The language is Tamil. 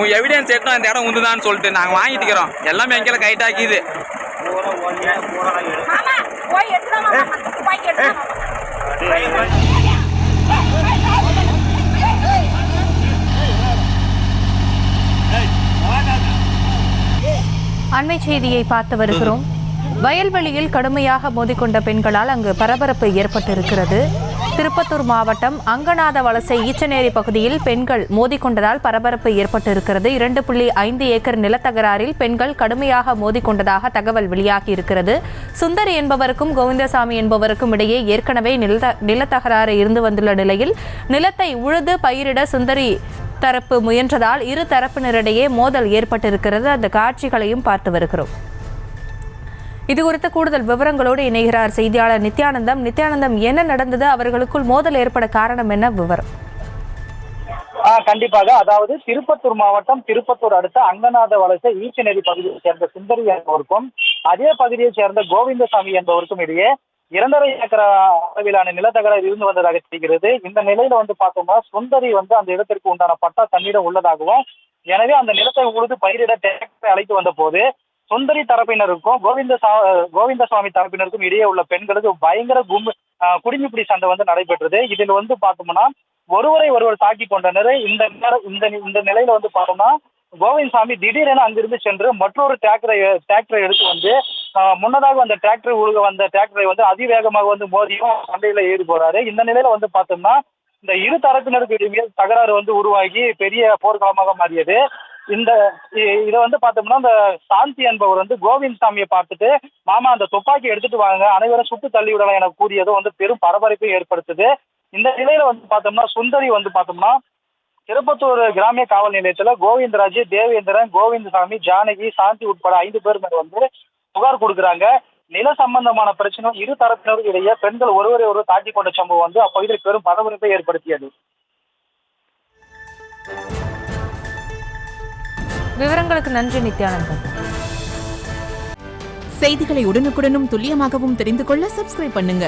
உன் எவிடன்ஸ் எடுத்தோம் இந்த இடம் உண்டுதான்னு சொல்லிட்டு நாங்கள் வாங்கிட்டுக்கிறோம். எல்லாமே எங்கேயும் கைட் ஆக்கிது. அண்மை செய்தியை பார்த்து வருகிறோம். வயல்வெளியில் கடுமையாக மோதிக்கொண்ட பெண்களால் அங்கு பரபரப்பு ஏற்பட்டிருக்கிறது. திருப்பத்தூர் மாவட்டம் அங்கநாத வலசை ஈச்சநேரி பகுதியில் பெண்கள் மோதிக்கொண்டதால் பரபரப்பு ஏற்பட்டிருக்கிறது. 2.5 ஏக்கர் நிலத்தகராறில் பெண்கள் கடுமையாக மோதிக்கொண்டதாக தகவல் வெளியாகி இருக்கிறது. சுந்தரி என்பவருக்கும் கோவிந்தசாமி என்பவருக்கும் இடையே ஏற்கனவே நிலத்தகராறு இருந்து வந்துள்ள நிலையில் நிலத்தை உழுது பயிரிட சுந்தரி தரப்பு முயன்றதால் இரு தரப்பினரிடையே மோதல் ஏற்பட்டிருக்கிறது. அந்த காட்சிகளையும் பார்த்து வருகிறோம். இது குறித்த கூடுதல் விவரங்களோடு இணைகிறார் செய்தியாளர் நித்யானந்தம். நித்யானந்தம், என்ன நடந்தது? அவர்களுக்குள் மோதல் ஏற்பட காரணம் என்ன? விவரம். கண்டிப்பாக, அதாவது திருப்பத்தூர் மாவட்டம் திருப்பத்தூர் அடுத்த அங்கநாத வலசை ஈச்சநேரி பகுதியை சேர்ந்த சுந்தரி என்பவருக்கும் அதே பகுதியை சேர்ந்த கோவிந்தசாமி என்பவருக்கும் இடையே 2.5 ஏக்கர் அளவிலான நிலத்தகராறு இருந்து வந்ததாக தெரிகிறது. இந்த நிலையில பார்த்தோம்னா சுந்தரி அந்த இடத்திற்கு உண்டான பட்டா தன்னிடம் உள்ளதாகவும், எனவே அந்த நிலத்தை உழுது பயிரிட டிராக்டரை அழைத்து வந்த போது சுந்தரி தரப்பினருக்கும் கோவிந்தசாமி தரப்பினருக்கும் இடையே உள்ள பெண்களுக்கு பயங்கர குடிமிப்பிடி சண்டை நடைபெற்றது. இதில் பார்த்தோம்னா ஒருவரை ஒருவர் தாக்கி கொண்டனர். இந்த நிலையில பார்த்தோம்னா கோவிந்தசாமி திடீரென அங்கிருந்து சென்று மற்றொரு டிராக்டரை எடுத்து முன்னதாக அந்த டிராக்டரை உழுக வந்த டிராக்டரை அதிவேகமாக மோதியும் சண்டையில ஏறி போறாரு. இந்த நிலையில பார்த்தோம்னா இந்த இரு தரப்பினருக்கு இடையே தகராறு உருவாகி பெரிய போர்க்களமாக மாறியது. இதை பார்த்தோம்னா இந்த சாந்தி என்பவர் கோவிந்தசாமியை பார்த்துட்டு, மாமா அந்த துப்பாக்கி எடுத்துட்டு வாங்க, அனைவரும் சுட்டு தள்ளி விடலாம் என கூறியதும் பெரும் பரபரப்பை ஏற்படுத்துது. இந்த நிலையில பார்த்தோம்னா சுந்தரி பார்த்தோம்னா திருப்பத்தூர் கிராமிய காவல் நிலையத்துல கோவிந்தராஜ், தேவேந்திரன், கோவிந்தசாமி, ஜானகி, சாந்தி உட்பட 5 பேர் மேல புகார் கொடுக்குறாங்க. நில சம்பந்தமான பிரச்சனை இரு தரப்பினருக்கு இடையே பெண்கள் ஒருவரை ஒருவர் தாக்கி கொண்ட சம்பவம் அப்பகுதியில் பெரும் பரபரப்பை ஏற்படுத்தியது. விவரங்களுக்கு நன்றி நித்யானந்தன். செய்திகளை உடனுக்குடனும் துல்லியமாகவும் தெரிந்து கொள்ள சப்ஸ்கிரைப் பண்ணுங்க.